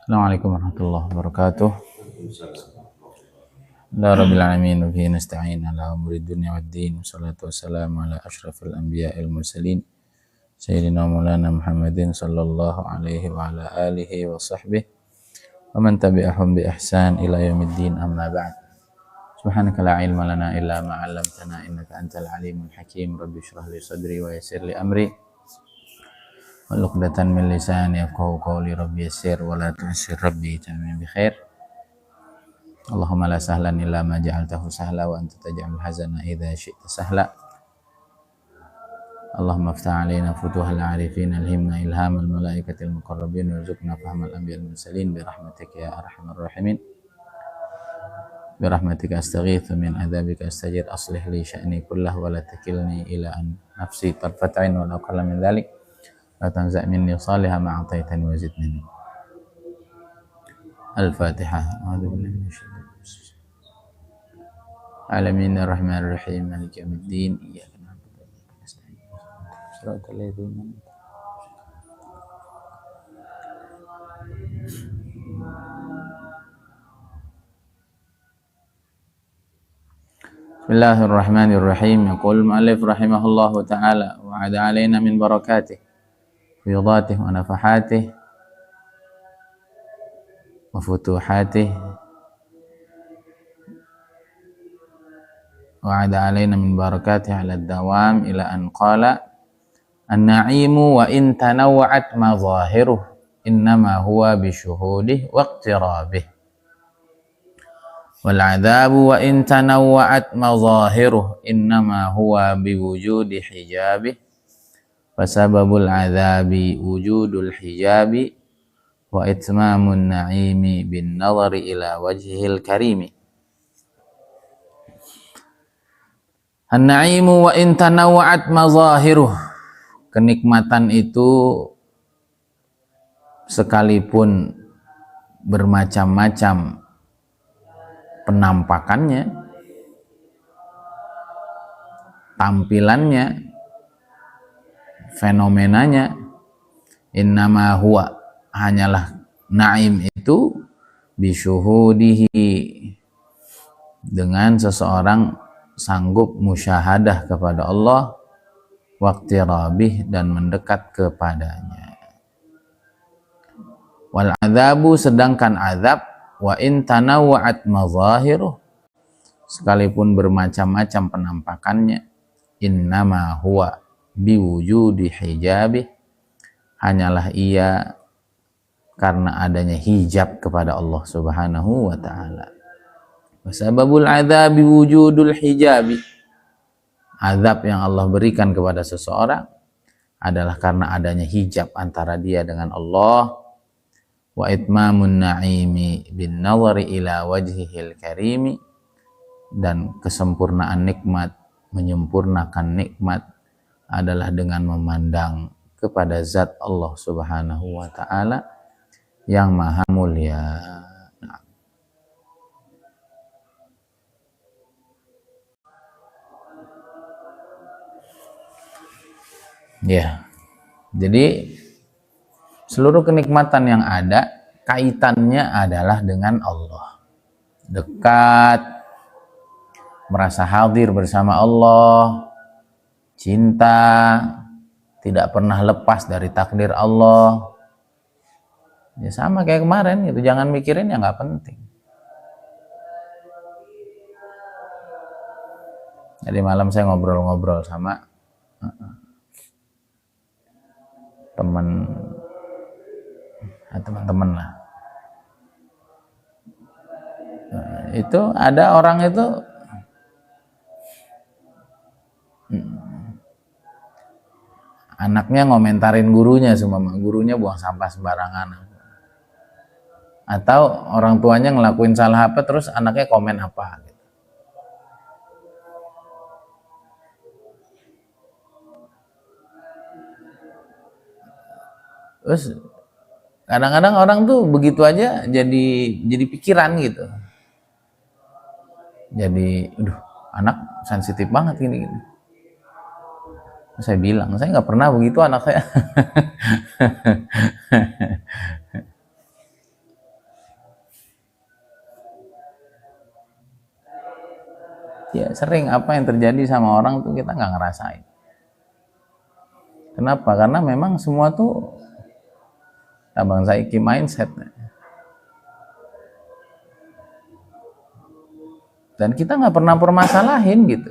Assalamualaikum warahmatullahi wabarakatuh. La rabbil alamin wa bihi nasta'in ala umuri dunya waddin. Wassalatu wassalamu ala asyrafil anbiya'il mursalin sayyidina maulana Muhammadin sallallahu alaihi wa ala alihi wa sahbihi wa man tabi'ahum bi ihsan ila yaumiddin, amma ba'd. Subhanaka la ilma lana illa ma 'allamtana innaka antal alimul hakim. Rabbi shrah li sadri wa yassir li amri wahlul 'uqdatam min lisani yafqahu qawli. Rabbi yassir wa la tu'sir, rabbi tamim bi khair. Allahumma la sahlan illa ma ja'altahu sahla wa anta taj'alul hazana idza syi'ta sahla. Allahumma iftah 'alaina futuhal 'arifin, alhimna ilhamal malaikatil muqarrabin, warzuqna fahmal anbiya'il mursalin bi rahmatika ya arhamar rahimin. Bi rahmatika astaghitsu min adzabika astajir, aslih li sya'ni kullahu wa la takilni ila an nafsi tarfat 'ain wa la aqalla min dzalik. La tanza' minni salihah ma a'taitani wa zidni. Al-Fatihah. A'udzu billahi minasyaitonir rajim. Alamin arrahmanir rahim maliki yaumiddin. Iyyaka na'budu wa iyyaka nasta'in. Shiratal ladzina Bismillahirrahmanirrahim. Yaqul mu'allif rahimahullahu ta'ala wa 'ada 'alaina min barakatih fiyudatih wa nafahatih wa futuhatih wa 'ada 'alaina min barakatih 'ala ad-dawam ila an qala an-na'imu wa in tanawwa'at madhahiruh innama huwa bi syuhudih wa iqtirabih wal 'adzabu wa in tanawwa'at madhahiruh innama huwa bi wujudi hijabih fasababul 'adzabi wujudul hijabi wa itmamun na'imi bin nadhari ila wajhil karimi. An-na'imu wa in tanawwa'at mazahiruh. Kenikmatan itu sekalipun bermacam-macam penampakannya, tampilannya, fenomenanya, innama huwa, hanyalah na'im itu bisyuhudihi, dengan seseorang sanggup musyahadah kepada Allah, waqtirabih, dan mendekat kepadanya. Wal adzabu, sedangkan azab, wa in tanawwa'at mazahiruh, sekalipun bermacam-macam penampakannya, innama huwa biwujudi hijabih, hanyalah ia karena adanya hijab kepada Allah Subhanahu wa ta'ala. Wasababul adzabi wujudul hijabi, azab yang Allah berikan kepada seseorang adalah karena adanya hijab antara dia dengan Allah. Wa itmamun na'imi bin nazari ila wajhihil karimi, dan kesempurnaan nikmat, menyempurnakan nikmat adalah dengan memandang kepada zat Allah Subhanahu wa ta'ala yang maha mulia. Ya, jadi seluruh kenikmatan yang ada kaitannya adalah dengan Allah. Dekat, merasa hadir bersama Allah, cinta, tidak pernah lepas dari takdir Allah. Ya sama kayak kemarin gitu, jangan mikirin yang nggak penting. Jadi malam saya ngobrol-ngobrol sama teman-teman lah. Itu ada orang itu anaknya ngomentarin gurunya, semua gurunya buang sampah sembarangan, atau orang tuanya ngelakuin salah apa terus anaknya komen apa gitu. Terus kadang-kadang orang tuh begitu aja jadi pikiran gitu. Jadi, anak sensitif banget gini. Saya bilang, saya nggak pernah begitu anak saya. Ya sering apa yang terjadi sama orang tuh kita nggak ngerasain. Kenapa? Karena memang semua tuh abang saiki mindset. Dan kita nggak pernah permasalahin gitu.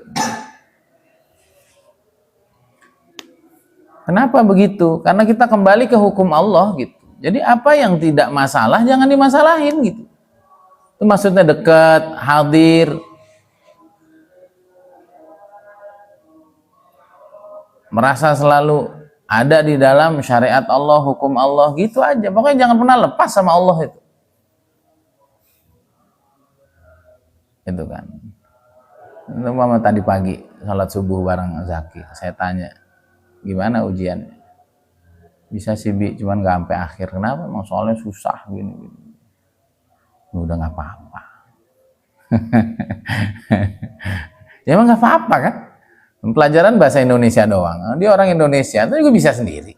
Kenapa begitu? Karena kita kembali ke hukum Allah gitu. Jadi apa yang tidak masalah jangan dimasalahin gitu. Itu maksudnya dekat, hadir, merasa selalu ada di dalam syariat Allah, hukum Allah, gitu aja. Pokoknya jangan pernah lepas sama Allah itu. Itu kan. Itu mama tadi pagi salat subuh bareng Zaki. Saya tanya, gimana ujiannya? Bisa sih Bi, cuman gak sampai akhir. Kenapa? Emang soalnya susah gini. Udah nggak apa-apa. Ya emang nggak apa-apa kan? Pelajaran bahasa Indonesia doang. Dia orang Indonesia, itu juga bisa sendiri.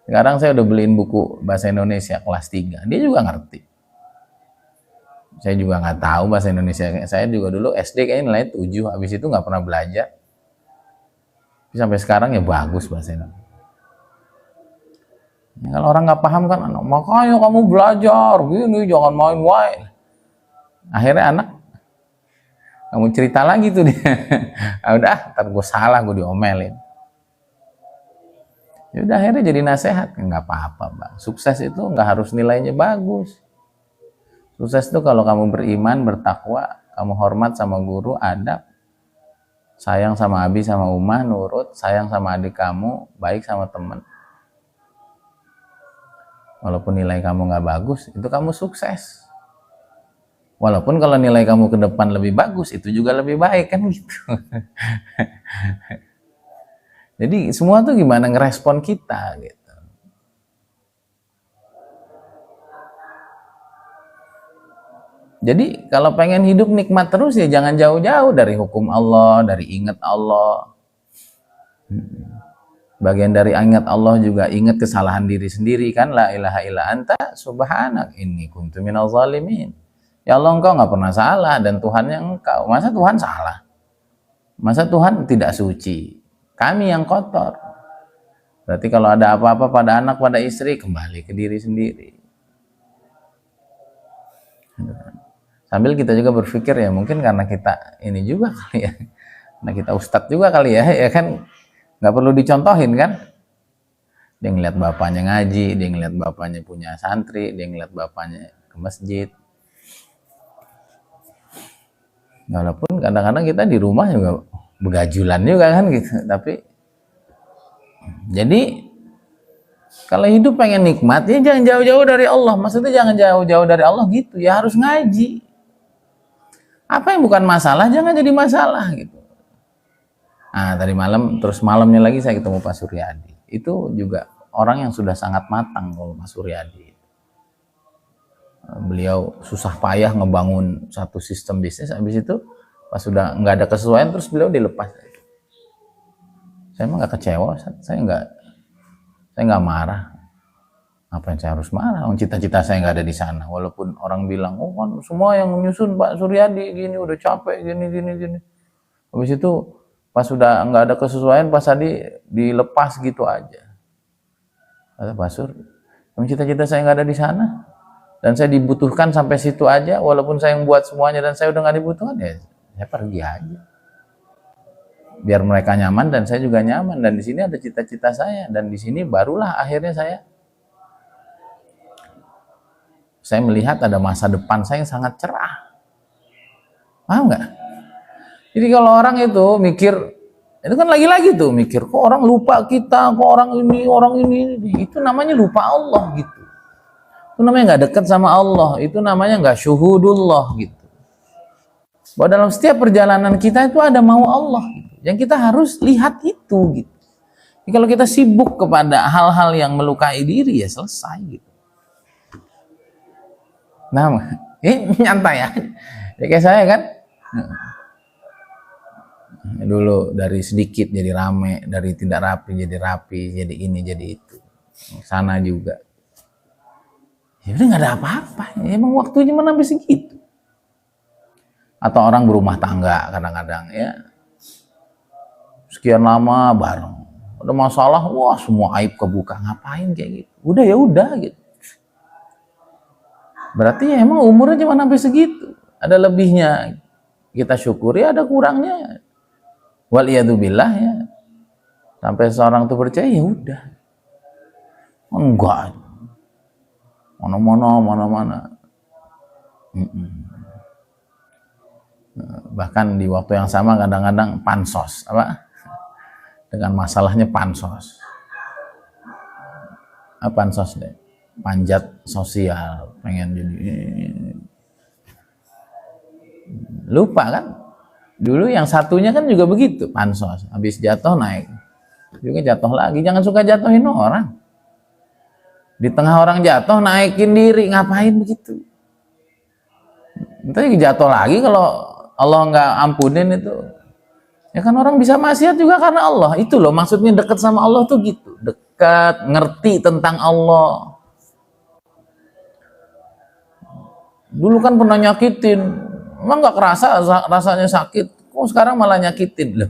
Sekarang saya udah beliin buku bahasa Indonesia kelas 3. Dia juga ngerti. Saya juga nggak tahu bahasa Indonesia. Saya juga dulu SD kayaknya nilai 7. Habis itu nggak pernah belajar. Tapi sampai sekarang ya bagus bahasa Indonesia. Ya, kalau orang nggak paham kan, makanya kamu belajar gini, jangan main wae. Akhirnya anak kamu cerita lagi tuh dia. Udah, ntar gue salah, gue diomelin. Ya udah akhirnya jadi nasihat, nggak apa-apa bang. Sukses itu nggak harus nilainya bagus. Sukses itu kalau kamu beriman, bertakwa, kamu hormat sama guru, adab, sayang sama abi sama umah, nurut, sayang sama adik kamu, baik sama temen. Walaupun nilai kamu nggak bagus, itu kamu sukses. Walaupun kalau nilai kamu ke depan lebih bagus, itu juga lebih baik kan gitu. Jadi semua tuh gimana ngerespon kita gitu. Jadi kalau pengen hidup nikmat terus ya jangan jauh-jauh dari hukum Allah, dari ingat Allah. Bagian dari ingat Allah juga ingat kesalahan diri sendiri kan, la ilaha illa anta subhanak inni kuntu minaz zalimin. Ya Allah, engkau nggak pernah salah dan Tuhannya engkau. Masa Tuhan salah? Masa Tuhan tidak suci? Kami yang kotor. Berarti kalau ada apa-apa pada anak, pada istri, kembali ke diri sendiri. Sambil kita juga berpikir ya mungkin karena kita ini juga kali ya, karena kita ustadz juga kali ya kan nggak perlu dicontohin kan. Dia ngeliat bapaknya ngaji, dia ngeliat bapaknya punya santri, dia ngeliat bapaknya ke masjid. Walaupun kadang-kadang kita di rumah juga begajulan juga kan gitu, tapi jadi kalau hidup pengen nikmat ya jangan jauh-jauh dari Allah. Maksudnya jangan jauh-jauh dari Allah gitu, ya harus ngaji. Apa yang bukan masalah jangan jadi masalah gitu. Nah tadi malam, terus malamnya lagi saya ketemu Pak Suryadi. Itu juga orang yang sudah sangat matang kalau Pak Suryadi. Beliau susah payah ngebangun satu sistem bisnis, habis itu pas sudah nggak ada kesesuaian terus beliau dilepas. Saya emang nggak kecewa, saya nggak marah. Apa yang saya harus marah? Cita-cita saya nggak ada di sana. Walaupun orang bilang, oh kan semua yang menyusun Pak Suryadi gini udah capek gini. Habis itu pas sudah nggak ada kesesuaian, Pak Sadi dilepas gitu aja. Kata Pak Sur, cita-cita saya nggak ada di sana. Dan saya dibutuhkan sampai situ aja, walaupun saya yang buat semuanya dan saya udah nggak dibutuhkan, ya saya pergi aja. Biar mereka nyaman dan saya juga nyaman. Dan di sini ada cita-cita saya dan di sini barulah akhirnya saya melihat ada masa depan saya yang sangat cerah. Paham nggak? Jadi kalau orang itu mikir, itu kan lagi-lagi tuh mikir, kok orang lupa kita, kok orang ini, itu namanya lupa Allah gitu. Itu namanya nggak dekat sama Allah, itu namanya nggak syuhudullah gitu. Bahwa dalam setiap perjalanan kita itu ada mau Allah gitu. Yang kita harus lihat itu gitu. Jadi kalau kita sibuk kepada hal-hal yang melukai diri ya selesai gitu. Nah, nyantai ya. Ya kayak saya kan. Dulu dari sedikit jadi rame, dari tidak rapi jadi rapi, jadi ini jadi itu. Sana juga. Ya udah nggak ada apa-apa. Ya, emang waktunya sampai segitu. Atau orang berumah tangga kadang-kadang ya, sekian lama bareng, ada masalah, wah semua aib kebuka, ngapain kayak gitu? Udah ya udah gitu. Berarti ya emang umurnya cuma sampai segitu. Ada lebihnya kita syukuri, ada kurangnya waliyadzubillah ya. Sampai seorang tuh percaya ya udah. Enggak. Mana-mana. Bahkan di waktu yang sama kadang-kadang pansos apa? Dengan masalahnya pansos. Apa pansos deh? Panjat sosial, pengen jadi lupa kan? Dulu yang satunya kan juga begitu, pansos. Habis jatuh naik, juga jatuh lagi. Jangan suka jatuhin orang. Di tengah orang jatuh naikin diri, ngapain begitu? Nanti jatuh lagi kalau Allah nggak ampunin itu. Ya kan orang bisa maksiat juga karena Allah. Itu loh maksudnya dekat sama Allah tuh gitu. Dekat, ngerti tentang Allah. Dulu kan pernah nyakitin, emang nggak kerasa rasanya sakit. Kok sekarang malah nyakitin? Loh,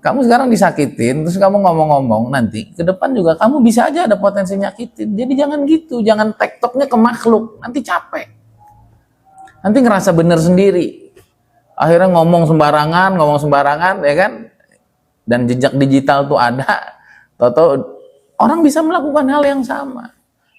kamu sekarang disakitin, terus kamu ngomong-ngomong, nanti ke depan juga kamu bisa aja ada potensi nyakitin. Jadi jangan gitu, jangan tektoknya ke makhluk, nanti capek. Nanti ngerasa bener sendiri. Akhirnya ngomong sembarangan, ya kan? Dan jejak digital tuh ada. Toto orang bisa melakukan hal yang sama.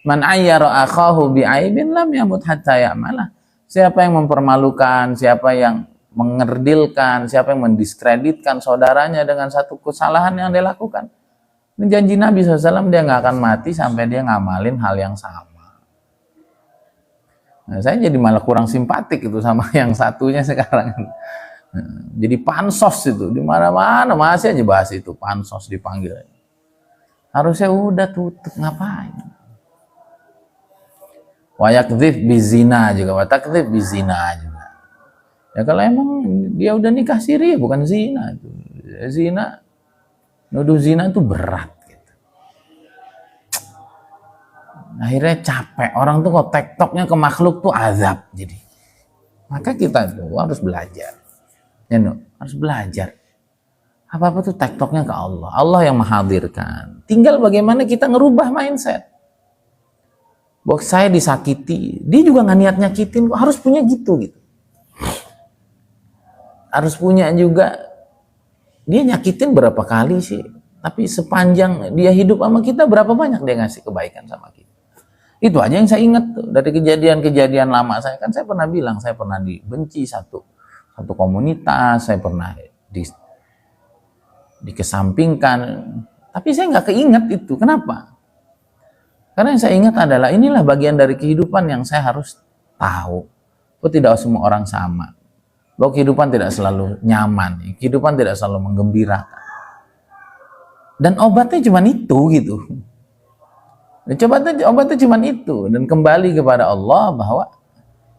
Man ayyara akhahu bi'aibin lam yamut hatta ya'malah. Siapa yang mempermalukan, siapa yang mengerdilkan, siapa yang mendiskreditkan saudaranya dengan satu kesalahan yang dia lakukan. Ini janji Nabi SAW, dia nggak akan mati sampai dia ngamalin hal yang sama. Nah, saya jadi malah kurang simpatik itu sama yang satunya sekarang. Jadi pansos itu, di mana-mana masih aja bahas itu, pansos dipanggil. Harusnya udah tutup, ngapain? Wa yakdzif bizina juga, wa takdzif bizina juga. Ya kalau emang dia udah nikah siri bukan zina itu. Zina, nuduh zina itu berat gitu. Akhirnya capek, orang tuh kok tektoknya ke makhluk tuh azab jadi. Maka kita tuh harus belajar. Ya no, harus belajar. Apa-apa tuh tektoknya ke Allah. Allah yang menghadirkan. Tinggal bagaimana kita ngerubah mindset. Bahwa saya disakiti, dia juga nggak niat nyakitin, harus punya gitu. Harus punya juga, dia nyakitin berapa kali sih, tapi sepanjang dia hidup sama kita, berapa banyak dia ngasih kebaikan sama kita. Itu aja yang saya ingat tuh, dari kejadian-kejadian lama saya, kan saya pernah bilang, saya pernah dibenci satu komunitas, saya pernah dikesampingkan, tapi saya nggak keinget itu, kenapa? Karena yang saya ingat adalah inilah bagian dari kehidupan yang saya harus tahu. Bahwa tidak semua orang sama. Bahwa kehidupan tidak selalu nyaman. Kehidupan tidak selalu menggembirakan. Dan obatnya cuma itu gitu. Obatnya cuma itu. Dan kembali kepada Allah bahwa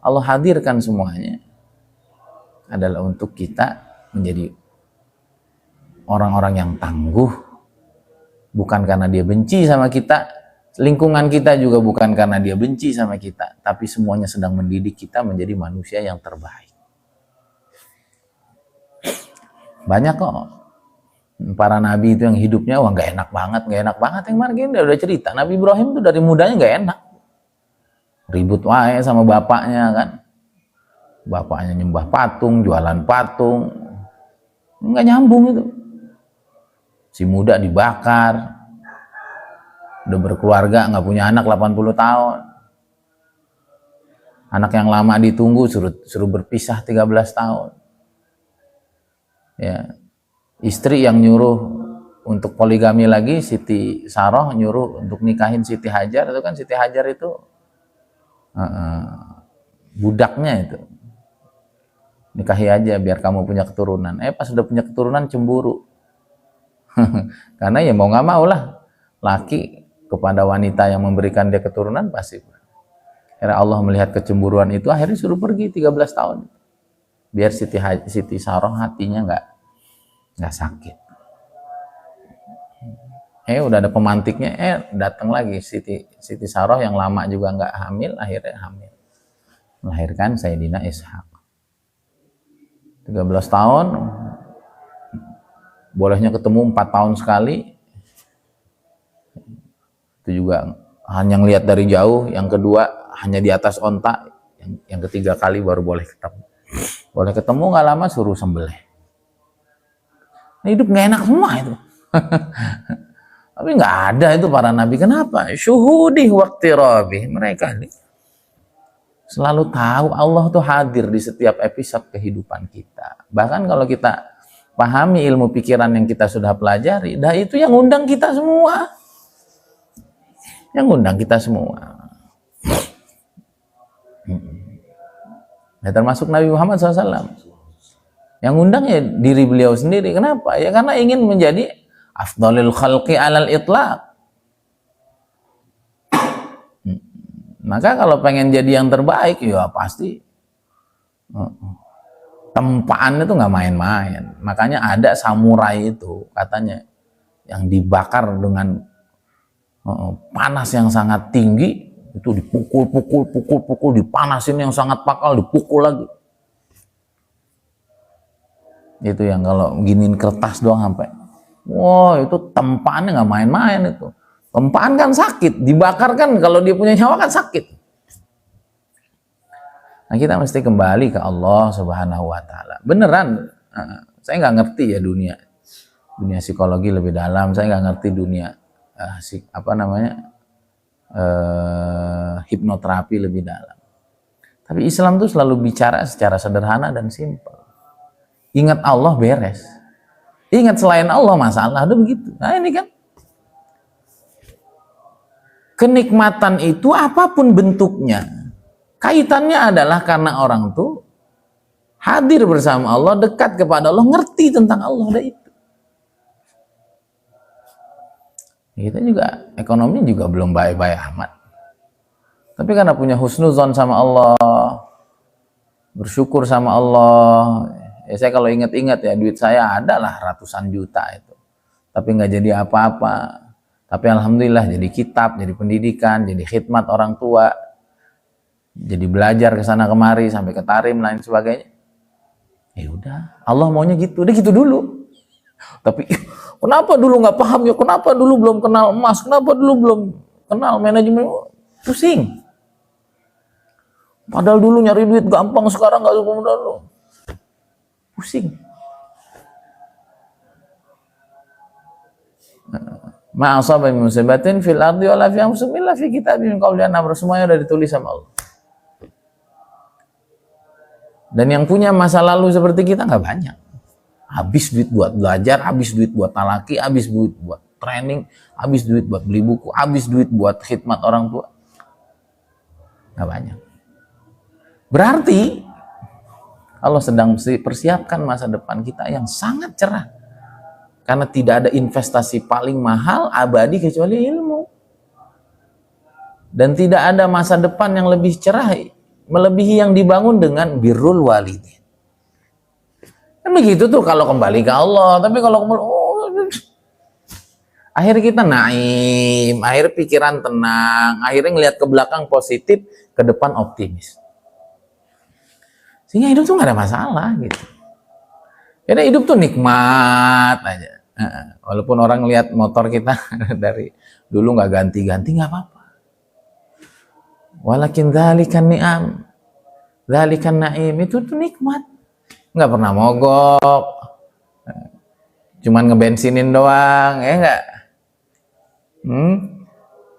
Allah hadirkan semuanya adalah untuk kita menjadi orang-orang yang tangguh. Bukan karena dia benci sama kita. Lingkungan kita juga bukan karena dia benci sama kita, tapi semuanya sedang mendidik kita menjadi manusia yang terbaik. Banyak kok para nabi itu yang hidupnya wah nggak enak banget. Yang kemarin dia udah cerita, Nabi Ibrahim tuh dari mudanya nggak enak, ribut wae sama bapaknya kan, bapaknya nyembah patung, jualan patung, nggak nyambung itu. Si muda dibakar. Udah berkeluarga, nggak punya anak 80 tahun. Anak yang lama ditunggu suruh berpisah 13 tahun. Ya. Istri yang nyuruh untuk poligami lagi, Siti Saroh nyuruh untuk nikahin Siti Hajar, itu kan Siti Hajar itu budaknya itu. Nikahi aja biar kamu punya keturunan. Pas udah punya keturunan cemburu. Karena ya mau nggak mau lah, laki kepada wanita yang memberikan dia keturunan pasti. Akhirnya Allah melihat kecemburuan itu, akhirnya suruh pergi 13 tahun. Biar Siti Saroh hatinya nggak sakit. Udah ada pemantiknya, datang lagi Siti Saroh yang lama juga nggak hamil, akhirnya hamil. Melahirkan Sayyidina Ishak. 13 tahun, bolehnya ketemu 4 tahun sekali. Itu juga hanya ngelihat dari jauh. Yang kedua hanya di atas onta. Yang ketiga kali baru boleh ketemu. Boleh ketemu nggak lama suruh sembelih. Hidup nggak enak semua itu. Tapi nggak ada itu para nabi. Kenapa? Syuhudi waqtirabi. Mereka ini selalu tahu Allah tuh hadir di setiap episode kehidupan kita. Bahkan kalau kita pahami ilmu pikiran yang kita sudah pelajari, dah itu yang undang kita semua. Yang undang kita semua. Ya, termasuk Nabi Muhammad SAW. Yang undang ya diri beliau sendiri. Kenapa? Ya karena ingin menjadi afdhalul khalqi alal itlaq. Maka kalau pengen jadi yang terbaik, ya pasti tempaan itu nggak main-main. Makanya ada samurai itu katanya yang dibakar dengan panas yang sangat tinggi, itu dipukul, dipanasin yang sangat pakal, dipukul lagi. Itu yang kalau giniin kertas doang sampai, wah itu tempaannya nggak main-main itu. Tempaan kan sakit, dibakar kan kalau dia punya nyawa kan sakit. Nah kita mesti kembali ke Allah Subhanahu Wa Taala. Beneran, saya nggak ngerti ya dunia psikologi lebih dalam, saya nggak ngerti dunia hipnoterapi lebih dalam. Tapi Islam tuh selalu bicara secara sederhana dan simpel. Ingat Allah beres. Ingat selain Allah masalah, udah begitu. Nah ini kan kenikmatan itu apapun bentuknya, kaitannya adalah karena orang tuh hadir bersama Allah, dekat kepada Allah, ngerti tentang Allah, udah itu. Kita juga ekonomi juga belum baik-baik amat. Tapi karena punya husnuzon sama Allah, bersyukur sama Allah. Ya saya kalau ingat-ingat ya duit saya adalah ratusan juta itu. Tapi nggak jadi apa-apa. Tapi alhamdulillah jadi kitab, jadi pendidikan, jadi khidmat orang tua. Jadi belajar ke sana kemari sampai ke Tarim lain sebagainya. Ya udah, Allah maunya gitu. Udah gitu dulu. Tapi kenapa dulu nggak paham ya? Kenapa dulu belum kenal emas? Kenapa dulu belum kenal manajemen? Pusing. Padahal dulu nyari duit gampang, sekarang nggak semudah dulu. Pusing. Ma'asaba min musibatin fil ardi wala fi anfusihim illa fi kitabin qablian amr, semuanya udah ditulis sama Allah. Dan yang punya masa lalu seperti kita nggak banyak. Habis duit buat belajar, habis duit buat talaki, habis duit buat training, habis duit buat beli buku, habis duit buat khidmat orang tua. Nggak banyak. Berarti Allah sedang persiapkan masa depan kita yang sangat cerah. Karena tidak ada investasi paling mahal abadi kecuali ilmu. Dan tidak ada masa depan yang lebih cerah melebihi yang dibangun dengan birrul walidin. Kan begitu tuh kalau kembali ke Allah. Tapi kalau kembali, akhirnya kita naim, akhirnya pikiran tenang, akhirnya ngelihat ke belakang positif, ke depan optimis. Sehingga hidup tuh nggak ada masalah gitu. Karena hidup tuh nikmat aja. Walaupun orang lihat motor kita dari dulu nggak ganti-ganti, nggak apa-apa. Walakin dzalikan ni'am, dzalikan na'im, itu tuh nikmat. Nggak pernah mogok, cuman ngebensinin doang, ya nggak?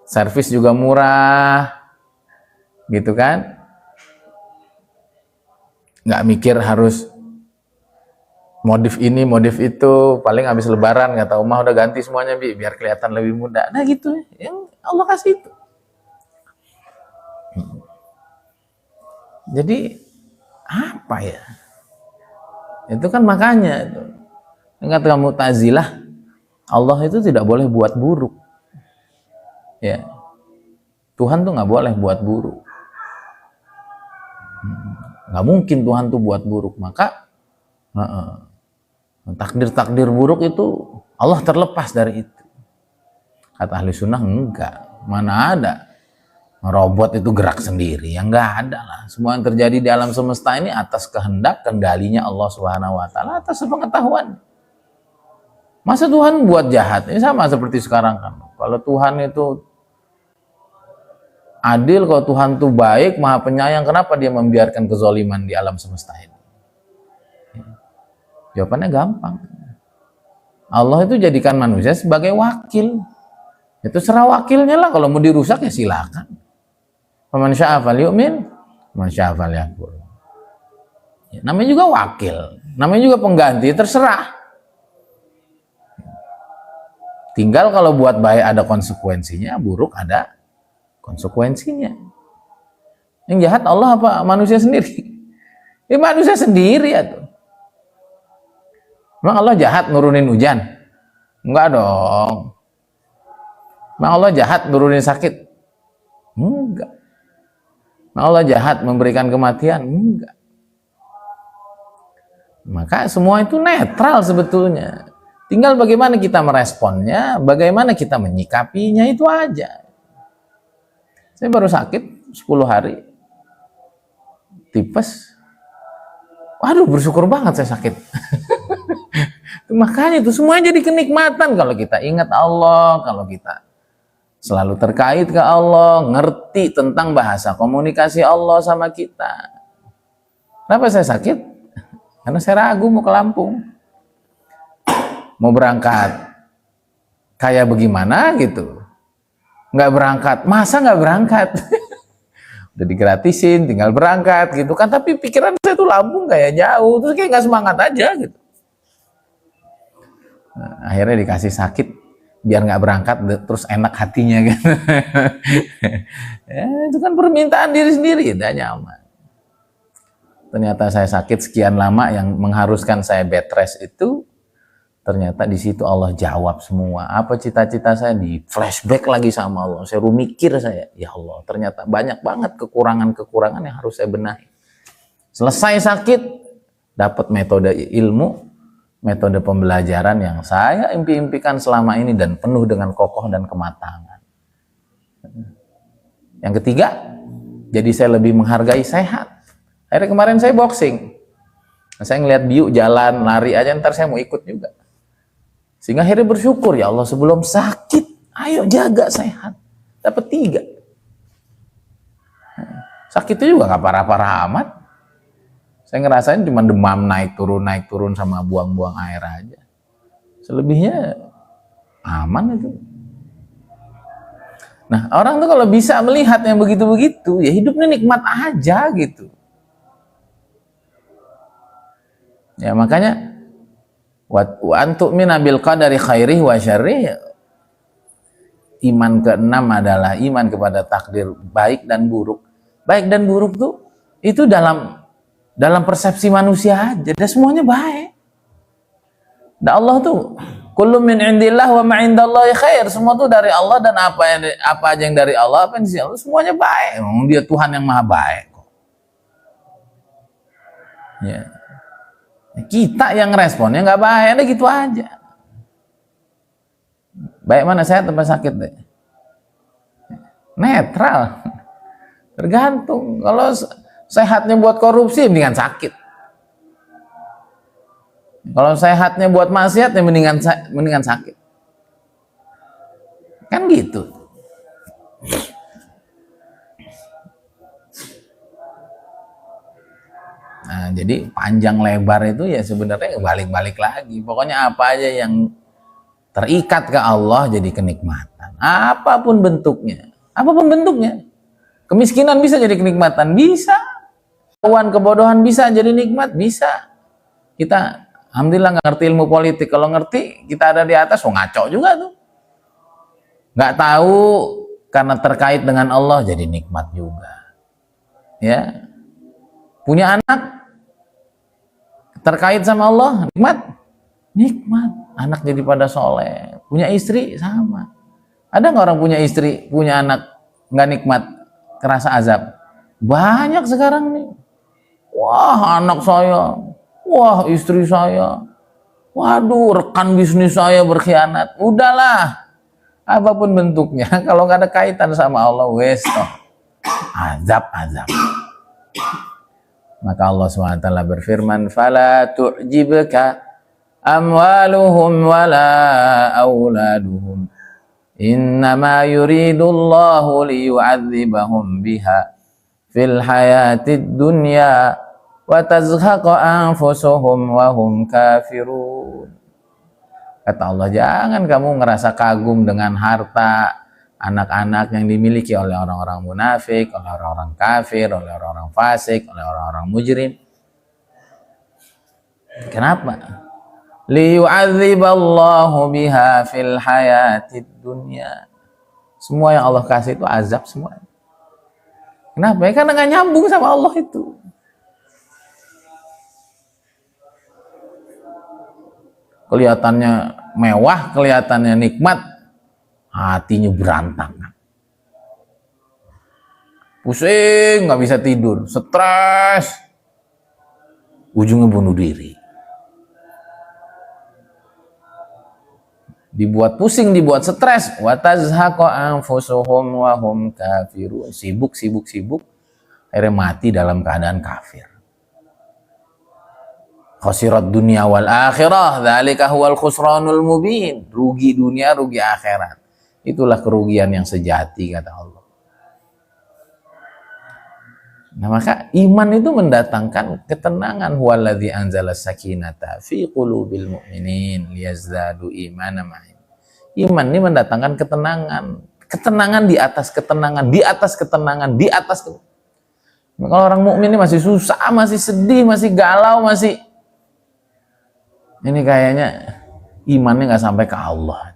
Servis juga murah, gitu kan? Nggak mikir harus modif ini, modif itu, paling habis lebaran kata Umah udah ganti semuanya biar kelihatan lebih muda. Nah gitu, yang Allah kasih itu. Jadi apa ya? Itu kan makanya itu. Kata Mu'tazilah, Allah itu tidak boleh buat buruk. Ya. Tuhan tuh nggak boleh buat buruk. Nggak mungkin Tuhan tuh buat buruk. Maka takdir-takdir buruk itu Allah terlepas dari itu. Kata ahli sunnah enggak. Mana ada Robot itu gerak sendiri, yang nggak ada lah. Semua yang terjadi di alam semesta ini atas kehendak kendalinya Allah Subhanahu Wa Taala, atas pengetahuan. Masa Tuhan buat jahat? Ini sama seperti sekarang kan. Kalau Tuhan itu adil, kalau Tuhan itu baik, maha penyayang, kenapa dia membiarkan kezaliman di alam semesta ini? Jawabannya gampang. Allah itu jadikan manusia sebagai wakil. Itu serah wakilnya lah, kalau mau dirusak ya silakan. Faman syaa'a falyu'min, faman syaa'a falyakfur. Ya, namanya juga wakil, namanya juga pengganti, terserah. Tinggal kalau buat baik ada konsekuensinya, buruk ada konsekuensinya. Yang jahat Allah apa manusia sendiri? Ya manusia sendiri ya tuh. Emang Allah jahat nurunin hujan? Enggak dong. Emang Allah jahat nurunin sakit? Enggak. Emang Allah jahat memberikan kematian? Enggak. Maka semua itu netral sebetulnya. Tinggal bagaimana kita meresponnya, bagaimana kita menyikapinya, itu aja. Saya baru sakit 10 hari. Tipes. Waduh, bersyukur banget saya sakit. Makanya itu semuanya jadi kenikmatan kalau kita ingat Allah, kalau kita selalu terkait ke Allah, ngerti tentang bahasa komunikasi Allah sama kita. Kenapa saya sakit? Karena saya ragu mau ke Lampung. Mau berangkat kayak bagaimana gitu. Nggak berangkat, masa nggak berangkat? Udah digratisin, tinggal berangkat gitu kan. Tapi pikiran saya tuh Lampung kayak jauh, terus kayak nggak semangat aja gitu. Nah, akhirnya dikasih sakit biar nggak berangkat terus enak hatinya kan. Ya, itu kan permintaan diri sendiri, udah nyaman. Ternyata saya sakit sekian lama yang mengharuskan saya bed rest itu, ternyata di situ Allah jawab semua. Apa cita-cita saya, di flashback lagi sama Allah. Saya mikir saya, ya Allah, ternyata banyak banget kekurangan-kekurangan yang harus saya benahi. Selesai sakit, dapat metode ilmu, metode pembelajaran yang saya impi-impikan selama ini dan penuh dengan kokoh dan kematangan. Yang ketiga, jadi saya lebih menghargai sehat. Akhirnya kemarin saya boxing. Saya ngeliat Biu jalan, lari aja, ntar saya mau ikut juga. Sehingga akhirnya bersyukur, ya Allah sebelum sakit, ayo jaga sehat. Dapat 3. Sakitnya juga gak parah-parah amat. Saya ngerasain cuma demam naik turun sama buang-buang air aja. Selebihnya aman itu. Nah, orang tuh kalau bisa melihat yang begitu-begitu, ya hidupnya nikmat aja gitu. Ya makanya wa antu'mina bil qadari khairihi wa syarrihi. Iman ke-6 adalah iman kepada takdir baik dan buruk. Baik dan buruk tuh itu dalam persepsi manusia aja, dan semuanya baik. Dan Allah tuh kullu min indillah wa ma indallahi khair. Semua tuh dari Allah, dan apa aja yang dari Allah, apa yang di sisi Allah, semuanya baik. Dia Tuhan yang maha baik kok. Ya. Kita yang responnya nggak baik, ada gitu aja. Baik mana, sehat atau sakit deh? Netral. Tergantung. Kalau sehatnya buat korupsi, mendingan sakit. Kalau sehatnya buat maksiat, ya mendingan sakit. Kan gitu. Nah, jadi panjang lebar itu ya sebenarnya balik-balik lagi. Pokoknya apa aja yang terikat ke Allah jadi kenikmatan. Apapun bentuknya. Apapun bentuknya. Kemiskinan bisa jadi kenikmatan, bisa. Kebodohan bisa jadi nikmat, bisa. Kita alhamdulillah nggak ngerti ilmu politik. Kalau ngerti, kita ada di atas, ngaco juga tuh. Nggak tahu karena terkait dengan Allah jadi nikmat juga. Ya. Punya anak terkait sama Allah, nikmat. Anak jadi pada soleh. Punya istri sama. Ada nggak orang punya istri, punya anak nggak nikmat, kerasa azab? Banyak sekarang nih. Wah, anak saya, wah istri saya, waduh rekan bisnis saya berkhianat. Udahlah, apapun bentuknya, kalau nggak ada kaitan sama Allah, wes toh. azab-azab. Maka Allah SWT berfirman, "Fala tu'jibka amwaluhum wala auladuhum. Innama yuridullahu liyu'adzibahum biha fil hayatid dunya wa tazhaqa anfusuhum wa hum kafirun." Kata Allah, jangan kamu ngerasa kagum dengan harta anak-anak yang dimiliki oleh orang-orang munafik, oleh orang-orang kafir, oleh orang-orang fasik, oleh orang-orang mujrim. Kenapa? Liyu'adziballahu biha fil hayatid dunya. Semua yang Allah kasih itu azab semua. Kenapa? Ya, karena gak nyambung sama Allah itu. Kelihatannya mewah, kelihatannya nikmat, hatinya berantakan. Pusing, gak bisa tidur, stres, ujungnya bunuh diri. Dibuat pusing, dibuat stres, wa tazhaqa anfusuhum wa hum kafirun. Sibuk, akhirnya mati dalam keadaan kafir. Khasirat dunia wal akhirah, dzalika huwal khusranul mubin. Rugi dunia, rugi akhirat. Itulah kerugian yang sejati, kata Allah. Nah, maka iman itu mendatangkan ketenangan. Huwallazi anzala sakinata fi qulubil mu'minin liyazdadu imanan ma'in. Iman ini mendatangkan ketenangan. Ketenangan di atas ketenangan, di atas ketenangan, di atas ketenangan. Kalau orang mukmin ini masih susah, masih sedih, masih galau, masih ini kayaknya imannya nggak sampai ke Allah.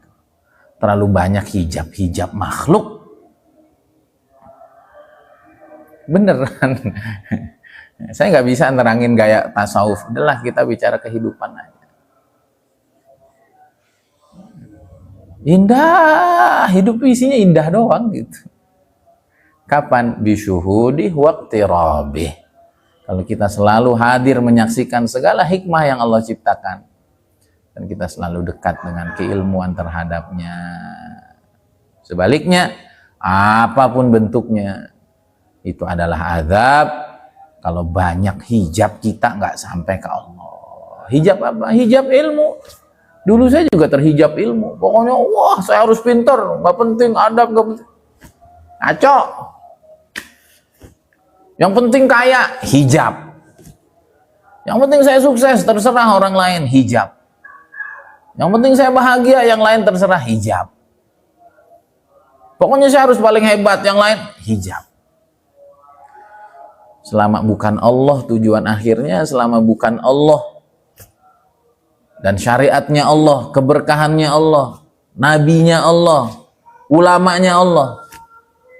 Terlalu banyak hijab makhluk. Beneran. Saya nggak bisa nerangin gaya tasawuf. Udahlah, kita bicara kehidupan aja. Indah, hidup isinya indah doang gitu. Kapan? Bisyuhudi waqtirabih. Kalau kita selalu hadir menyaksikan segala hikmah yang Allah ciptakan, dan kita selalu dekat dengan keilmuan terhadapnya. Sebaliknya, apapun bentuknya, itu adalah azab. Kalau banyak hijab kita nggak sampai ke Allah. Hijab apa? Hijab ilmu. Dulu saya juga terhijab ilmu. Pokoknya, wah saya harus pintar, nggak penting adab, nggak penting. Ngaco. Yang penting kaya, hijab. Yang penting saya sukses, terserah orang lain, hijab. Yang penting saya bahagia, yang lain terserah, hijab. Pokoknya saya harus paling hebat, yang lain hijab. Selama bukan Allah tujuan akhirnya, selama bukan Allah dan syariatnya Allah, keberkahannya Allah, nabinya Allah, ulamanya Allah,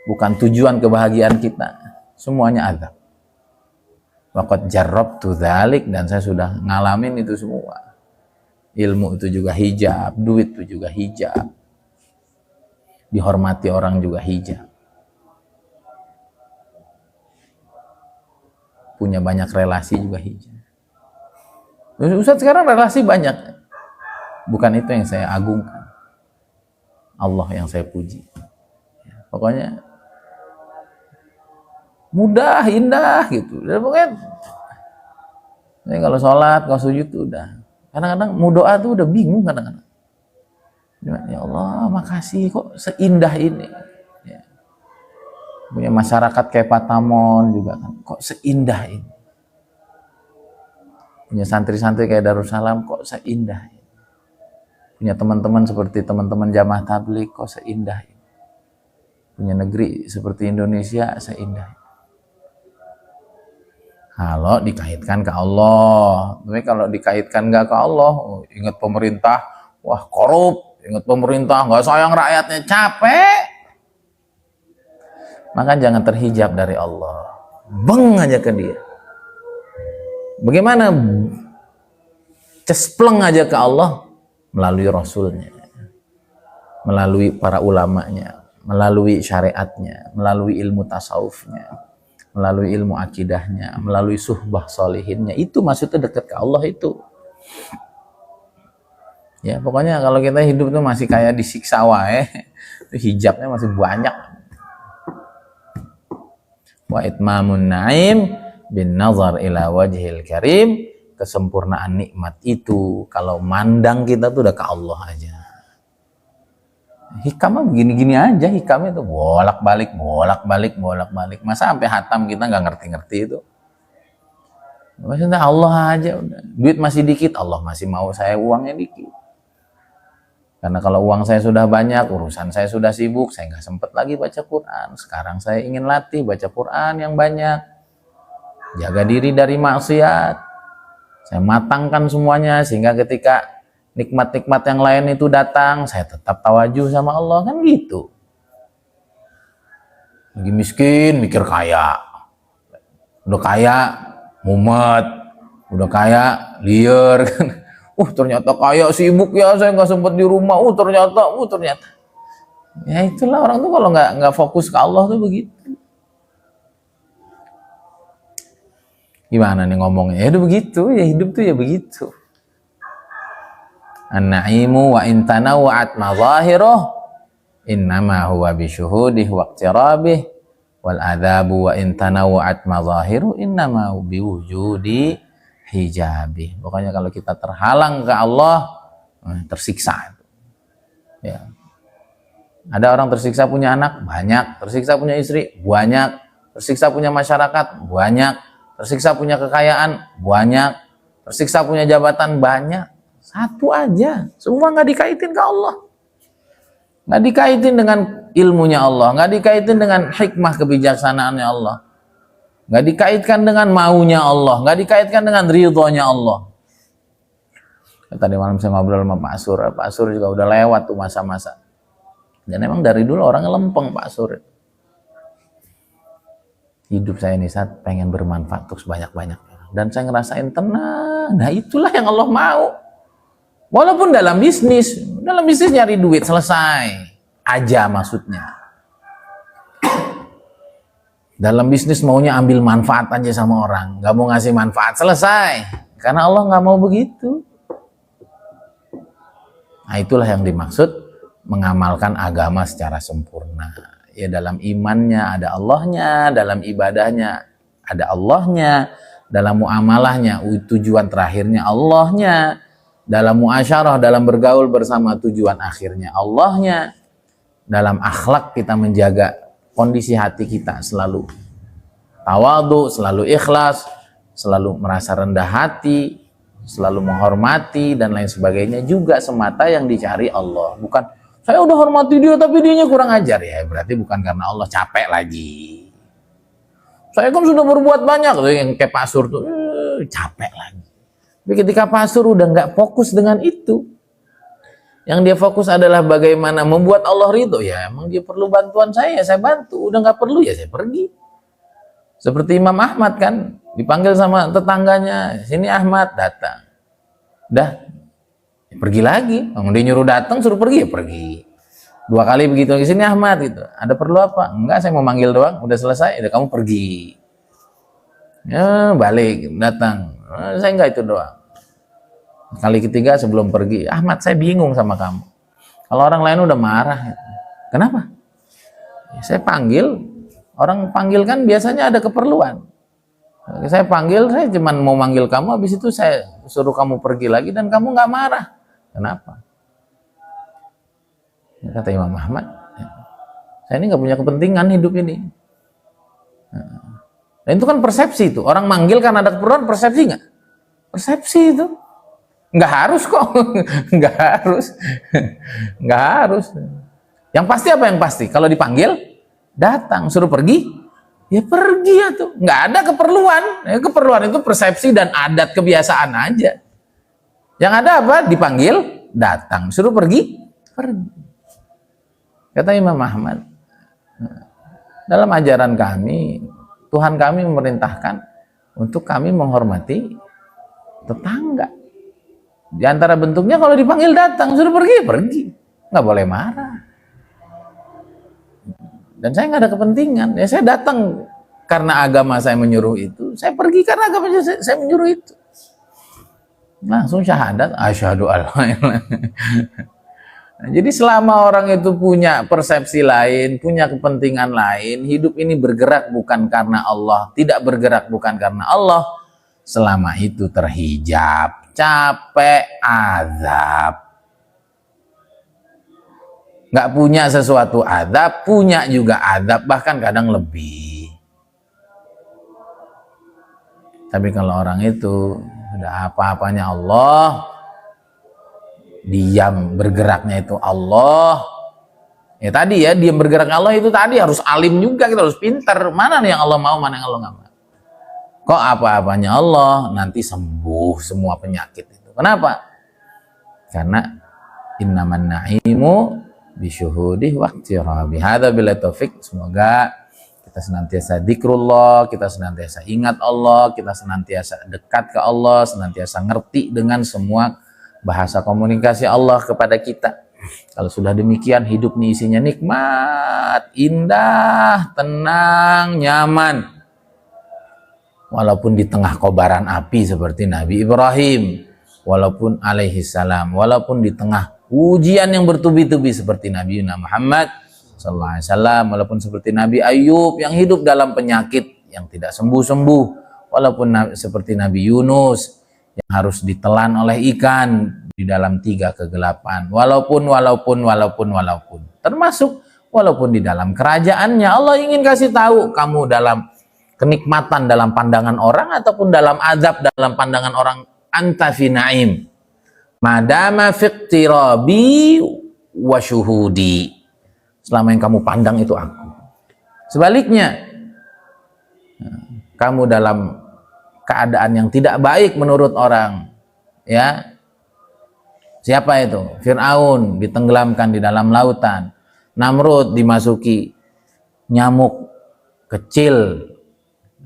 bukan tujuan kebahagiaan kita, semuanya azab. Waqad jarrabtu dzalik, dan saya sudah ngalamin itu semua. Ilmu itu juga hijab, duit itu juga hijab, dihormati orang juga hijab, punya banyak relasi juga hijab. Ustaz, sekarang relasi banyak, bukan itu yang saya agungkan, Allah yang saya puji. Pokoknya mudah, indah gitu. Dan pokoknya kalau sholat, kalau sujud tuh udah. Kadang-kadang mau doa tuh udah bingung kadang-kadang. Ya Allah, makasih kok seindah ini. Ya. Punya masyarakat kayak Patamon juga kan, kok seindah ini. Punya santri-santri kayak Darussalam, kok seindah ini. Punya teman-teman seperti teman-teman Jamaah Tabligh, kok seindah ini. Punya negeri seperti Indonesia, seindah ini. Kalau dikaitkan ke Allah. Tapi kalau dikaitkan nggak ke Allah, ingat pemerintah, wah korup, ingat pemerintah nggak sayang rakyatnya, capek. Maka jangan terhijab dari Allah, beng aja ke dia. Bagaimana? Cespleng aja ke Allah melalui Rasulnya, melalui para ulamanya, melalui syariatnya, melalui ilmu tasawufnya, melalui ilmu akidahnya, melalui suhbah solihinnya. Itu maksudnya dekat ke Allah itu. Ya pokoknya kalau kita hidup tuh masih kayak disiksa wae, itu hijabnya masih banyak. Wa itmamun na'im bin nazar ila wajhil karim. Kesempurnaan nikmat itu kalau mandang kita tuh udah ke Allah aja. Hikamnya begini-gini aja, hikamnya itu bolak-balik. Masa sampai hatam kita nggak ngerti-ngerti itu? Maksudnya Allah aja udah. Duit masih dikit, Allah masih mau saya uangnya dikit. Karena kalau uang saya sudah banyak, urusan saya sudah sibuk, saya nggak sempet lagi baca Quran. Sekarang saya ingin latih baca Quran yang banyak. Jaga diri dari maksiat. Saya matangkan semuanya sehingga ketika nikmat-nikmat yang lain itu datang, saya tetap tawajuh sama Allah, kan gitu. Lagi miskin, mikir kaya. Udah kaya, mumet. Udah kaya, liar. Ternyata kaya, sibuk ya, saya nggak sempat di rumah. Ternyata. Ya itulah orang tuh kalau nggak fokus ke Allah tuh begitu. Gimana nih ngomongnya? Ya udah begitu, ya hidup tuh ya begitu. An-na'imu wa in tanawwa'at mazahiruh innama huwa bisyuhudih wa iqtirabih wal adzabu wa in tanawwa'at mazahiruh innama biwujudi hijabih. Pokoknya kalau kita terhalang ke Allah, tersiksa. Ya. Ada orang tersiksa punya anak banyak, tersiksa punya istri banyak, tersiksa punya masyarakat banyak, tersiksa punya kekayaan banyak, tersiksa punya jabatan banyak. Satu aja, semua nggak dikaitin ke Allah, nggak dikaitin dengan ilmunya Allah, nggak dikaitin dengan hikmah kebijaksanaannya Allah, nggak dikaitkan dengan maunya Allah, nggak dikaitkan dengan ridhonya Allah. Tadi malam saya ngobrol sama Pak Sur juga udah lewat tuh masa-masa, dan emang dari dulu orangnya lempeng Pak Sur. Hidup saya ini saat pengen bermanfaat untuk sebanyak-banyaknya, dan saya ngerasain tenang. Nah itulah yang Allah mau. Walaupun dalam bisnis nyari duit selesai aja maksudnya. Dalam bisnis maunya ambil manfaat aja sama orang, nggak mau ngasih manfaat selesai. Karena Allah nggak mau begitu. Nah itulah yang dimaksud mengamalkan agama secara sempurna. Ya dalam imannya ada Allahnya, dalam ibadahnya ada Allahnya, dalam muamalahnya tujuan terakhirnya Allahnya. Dalam muasyarah, dalam bergaul bersama tujuan akhirnya Allahnya. Dalam akhlak kita menjaga kondisi hati kita selalu tawadhu, selalu ikhlas, selalu merasa rendah hati, selalu menghormati dan lain sebagainya juga semata yang dicari Allah. Bukan saya udah hormati dia tapi dianya kurang ajar, ya berarti bukan karena Allah, capek lagi. Saya kan sudah berbuat banyak, yang kayak Pak Sur tuh capek lagi. Tapi ketika Pak Sur udah nggak fokus dengan itu, yang dia fokus adalah bagaimana membuat Allah ridho, ya emang dia perlu bantuan saya bantu. Udah nggak perlu ya saya pergi. Seperti Imam Ahmad kan, dipanggil sama tetangganya, sini Ahmad, datang. Dah, pergi lagi. Dia nyuruh datang, suruh pergi ya pergi. 2 kali begitu lagi, sini Ahmad gitu. Ada perlu apa? Enggak, saya mau manggil doang, udah selesai, udah kamu pergi. Ya balik, datang. Saya enggak itu doang. Kali ketiga sebelum pergi, Ahmad saya bingung sama kamu. Kalau orang lain udah marah, kenapa? Ya, saya panggil, orang panggil kan biasanya ada keperluan. Saya panggil, saya cuma mau manggil kamu, habis itu saya suruh kamu pergi lagi dan kamu nggak marah. Kenapa? Ya, kata Imam Ahmad, saya ini nggak punya kepentingan hidup ini. Dan itu kan persepsi itu. Orang manggil karena ada keperluan, persepsi nggak? Persepsi itu. Nggak harus kok. Nggak harus. Nggak harus. Yang pasti apa yang pasti? Kalau dipanggil, datang. Suruh pergi, ya pergi ya tuh. Nggak ada keperluan. Ya, keperluan itu persepsi dan adat kebiasaan aja. Yang ada apa? Dipanggil, datang. Suruh pergi, pergi. Kata Imam Ahmad, dalam ajaran kami, Tuhan kami memerintahkan untuk kami menghormati tetangga. Di antara bentuknya kalau dipanggil datang, suruh pergi, pergi. Nggak boleh marah. Dan saya nggak ada kepentingan. Ya saya datang karena agama saya menyuruh itu. Saya pergi karena agama saya menyuruh itu. Langsung syahadat, asyhadu alla ilaha illallah. Nah, jadi selama orang itu punya persepsi lain, punya kepentingan lain, hidup ini bergerak bukan karena Allah, tidak bergerak bukan karena Allah, selama itu terhijab, capek, azab. Nggak punya sesuatu azab, punya juga azab, bahkan kadang lebih. Tapi kalau orang itu sudah apa-apanya Allah, diam bergeraknya itu Allah, ya tadi ya, diam bergeraknya Allah itu tadi harus alim juga, kita harus pintar mana yang Allah mau, mana yang Allah nggak mau. Kok apa-apanya Allah, nanti sembuh semua penyakit itu. Kenapa? Karena innaman na'imu bisyuhudih waqtirabi. Hadza billahi taufik. Semoga kita senantiasa dzikrullah, kita senantiasa ingat Allah, kita senantiasa dekat ke Allah, senantiasa ngerti dengan semua bahasa komunikasi Allah kepada kita. Kalau sudah demikian, hidup ini isinya nikmat, indah, tenang, nyaman. Walaupun di tengah kobaran api seperti Nabi Ibrahim, walaupun alaihi salam, walaupun di tengah ujian yang bertubi-tubi seperti Nabi Muhammad sallallahu alaihi wasallam, walaupun seperti Nabi Ayub yang hidup dalam penyakit yang tidak sembuh-sembuh, walaupun seperti Nabi Yunus yang harus ditelan oleh ikan di dalam 3 kegelapan, walaupun termasuk walaupun di dalam kerajaannya, Allah ingin kasih tahu kamu dalam kenikmatan dalam pandangan orang ataupun dalam azab dalam pandangan orang, anta fi na'im madama fiqtirabi wa syuhudi, selama yang kamu pandang itu aku. Sebaliknya, kamu dalam keadaan yang tidak baik menurut orang, ya. Siapa itu? Fir'aun ditenggelamkan di dalam lautan, Namrud dimasuki nyamuk kecil,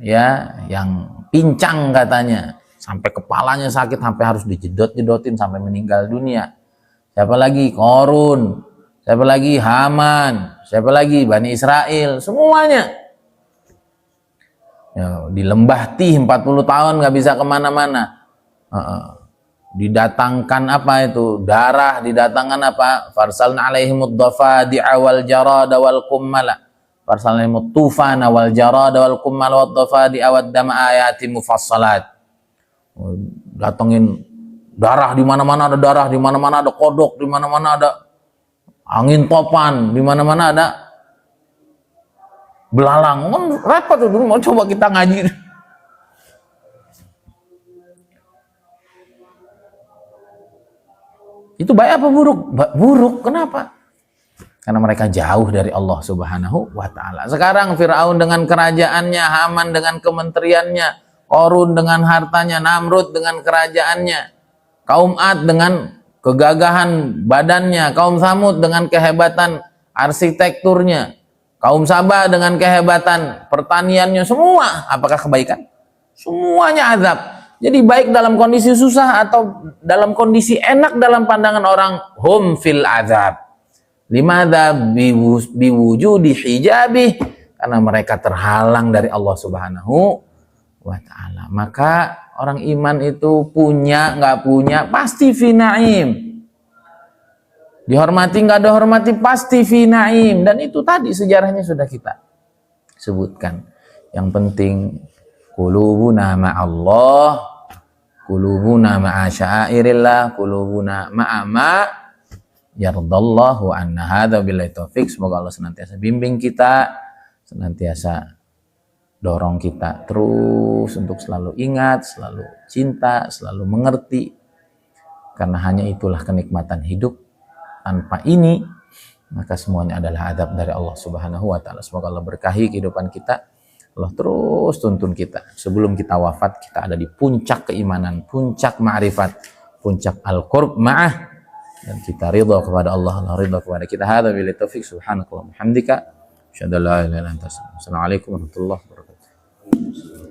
ya, yang pincang katanya, sampai kepalanya sakit, sampai harus dijedot-jedotin sampai meninggal dunia. Siapa lagi? Korun. Siapa lagi? Haman. Siapa lagi? Bani Israel. Semuanya. Ya, di lembah Tih 40 tahun nggak bisa kemana-mana. Didatangkan apa itu? Darah, didatangkan apa? Farsalna alaihimud dhafadi'a wal jarada wal kummala. Farsalna alaihimut tufana wal jarada wal kummala wad dhafadi'a wad dama ayatin mufassalat. Datengin darah, di mana-mana ada darah, di mana-mana ada kodok, di mana-mana ada angin topan, di mana-mana ada belalang. Repot tuh, mau coba kita ngaji. Itu baik apa buruk? Buruk. Kenapa? Karena mereka jauh dari Allah Subhanahu wa ta'ala. Sekarang Fir'aun dengan kerajaannya, Haman dengan kementeriannya, Korun dengan hartanya, Namrud dengan kerajaannya, kaum Ad dengan kegagahan badannya, kaum Samud dengan kehebatan arsitekturnya, kaum Sabah dengan kehebatan pertaniannya, semua apakah kebaikan? Semuanya azab. Jadi baik dalam kondisi susah atau dalam kondisi enak dalam pandangan orang, hum fil azab. Limadza biwujudi hijabih, karena mereka terhalang dari Allah Subhanahu wa ta'ala. Maka orang iman itu punya nggak punya pasti fi na'im. Dihormati nggak dihormati pasti fi na'im. Dan itu tadi sejarahnya sudah kita sebutkan. Yang penting qulubuna ma'allah, qulubuna ma'a sya'airillah, qulubuna ma'a ma yardallahu anna. Hadza billahi taufik. Semoga Allah senantiasa bimbing kita, senantiasa dorong kita terus untuk selalu ingat, selalu cinta, selalu mengerti. Karena hanya itulah kenikmatan hidup. Tanpa ini, maka semuanya adalah adab dari Allah Subhanahu wa ta'ala. Semoga Allah berkahi kehidupan kita. Allah terus tuntun kita. Sebelum kita wafat, kita ada di puncak keimanan, puncak ma'rifat, puncak al-qurb ma'ah. Dan kita ridha kepada Allah, Allah ridha kepada kita. Hadza billahi taufik. Subhanakallahumma hamdika. Asyhadu an la ilaha illa anta astaghfiruka wa atubu ilaik. Assalamualaikum warahmatullahi wabarakatuh.